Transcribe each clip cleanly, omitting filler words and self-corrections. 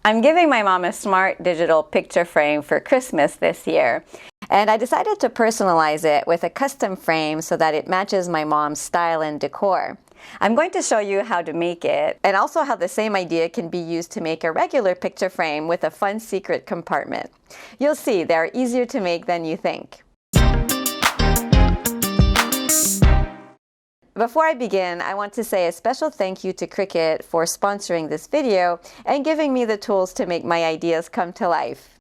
I'm giving my mom a smart digital picture frame for Christmas this year, and I decided to personalize it with a custom frame so that it matches my mom's style and decor. I'm going to show you how to make it, and also how the same idea can be used to make a regular picture frame with a fun secret compartment. You'll see they're easier to make than you think. Before I begin, I want to say a special thank you to Cricut for sponsoring this video and giving me the tools to make my ideas come to life.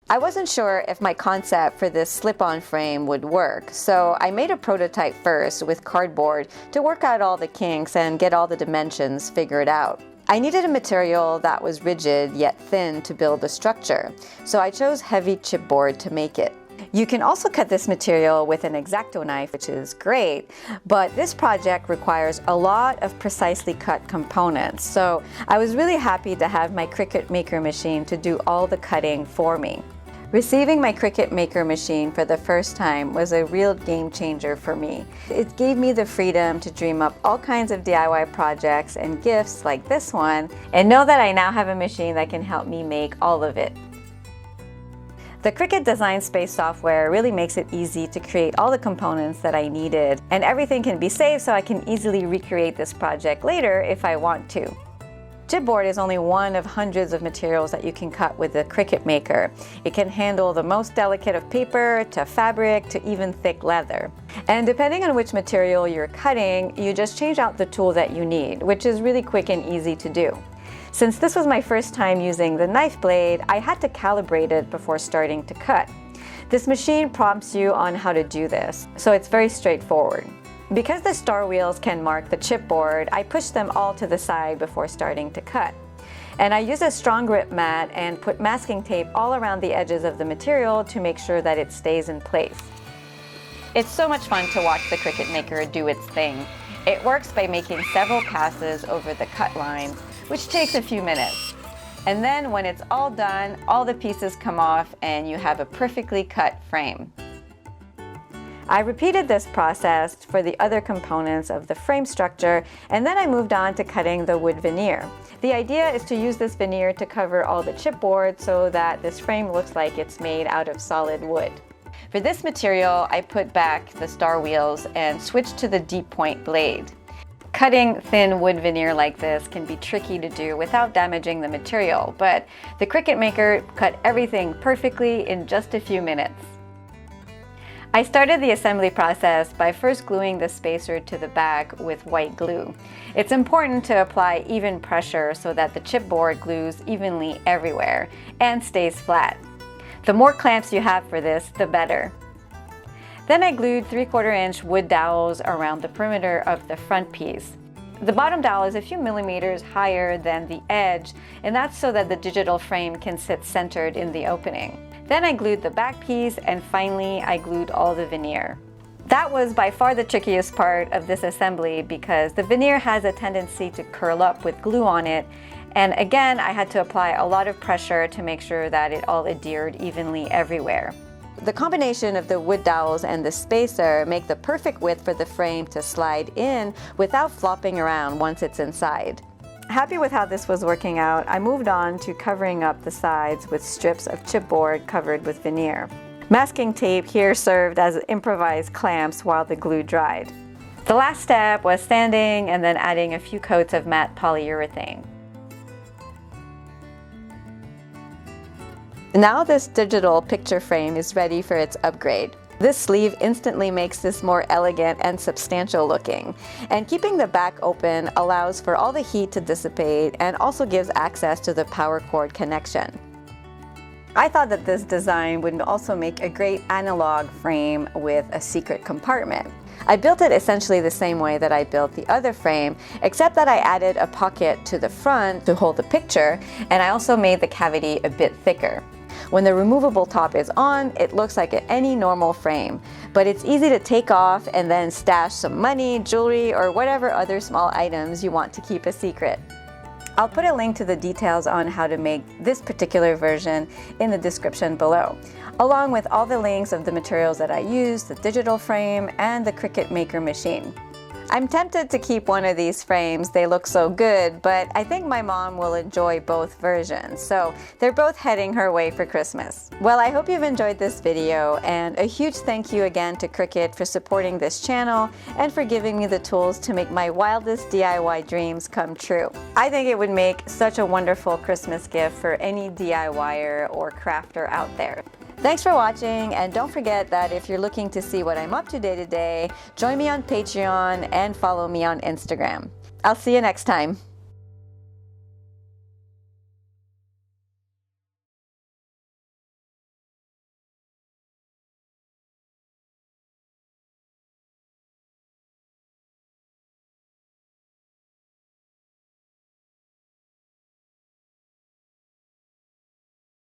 I wasn't sure if my concept for this slip-on frame would work, so I made a prototype first with cardboard to work out all the kinks and get all the dimensions figured out. I needed a material that was rigid yet thin to build the structure, so I chose heavy chipboard to make it. You can also cut this material with an x-acto knife, which is great, but this project requires a lot of precisely cut components, so I was really happy to have my Cricut Maker machine to do all the cutting for me. Receiving my Cricut Maker machine for the first time was a real game changer for me. It gave me the freedom to dream up all kinds of DIY projects and gifts like this one, and know that I now have a machine that can help me make all of it. The Cricut Design Space software really makes it easy to create all the components that I needed, and everything can be saved so I can easily recreate this project later if I want to. Chipboard is only one of hundreds of materials that you can cut with the Cricut Maker. It can handle the most delicate of paper to fabric to even thick leather. And depending on which material you're cutting, you just change out the tool that you need, which is really quick and easy to do. Since this was my first time using the knife blade, I had to calibrate it before starting to cut. This machine prompts you on how to do this, so it's very straightforward. Because the star wheels can mark the chipboard, I push them all to the side before starting to cut. And I use a strong grip mat and put masking tape all around the edges of the material to make sure that it stays in place. It's so much fun to watch the Cricut Maker do its thing. It works by making several passes over the cut line, which takes a few minutes. And then when it's all done, all the pieces come off and you have a perfectly cut frame. I repeated this process for the other components of the frame structure, and then I moved on to cutting the wood veneer. The idea is to use this veneer to cover all the chipboard so that this frame looks like it's made out of solid wood. For this material, I put back the star wheels and switched to the deep point blade. Cutting thin wood veneer like this can be tricky to do without damaging the material, but the Cricut Maker cut everything perfectly in just a few minutes. I started the assembly process by first gluing the spacer to the back with white glue. It's important to apply even pressure so that the chipboard glues evenly everywhere and stays flat. The more clamps you have for this, the better. Then I glued 3/4 inch wood dowels around the perimeter of the front piece. The bottom dowel is a few millimeters higher than the edge, and that's so that the digital frame can sit centered in the opening. Then I glued the back piece, and finally I glued all the veneer. That was by far the trickiest part of this assembly because the veneer has a tendency to curl up with glue on it, and again I had to apply a lot of pressure to make sure that it all adhered evenly everywhere. The combination of the wood dowels and the spacer make the perfect width for the frame to slide in without flopping around once it's inside. Happy with how this was working out, I moved on to covering up the sides with strips of chipboard covered with veneer. Masking tape here served as improvised clamps while the glue dried. The last step was sanding and then adding a few coats of matte polyurethane. Now this digital picture frame is ready for its upgrade. This sleeve instantly makes this more elegant and substantial looking, and keeping the back open allows for all the heat to dissipate and also gives access to the power cord connection. I thought that this design would also make a great analog frame with a secret compartment. I built it essentially the same way that I built the other frame, except that I added a pocket to the front to hold the picture, and I also made the cavity a bit thicker. When the removable top is on, it looks like any normal frame, but it's easy to take off and then stash some money, jewelry, or whatever other small items you want to keep a secret. I'll put a link to the details on how to make this particular version in the description below, along with all the links of the materials that I used, the digital frame, and the Cricut Maker machine. I'm tempted to keep one of these frames, they look so good, but I think my mom will enjoy both versions, so they're both heading her way for Christmas. Well, I hope you've enjoyed this video, and a huge thank you again to Cricut for supporting this channel and for giving me the tools to make my wildest DIY dreams come true. I think it would make such a wonderful Christmas gift for any DIYer or crafter out there. Thanks for watching, and don't forget that if you're looking to see what I'm up to day to day, join me on Patreon and follow me on Instagram. I'll see you next time.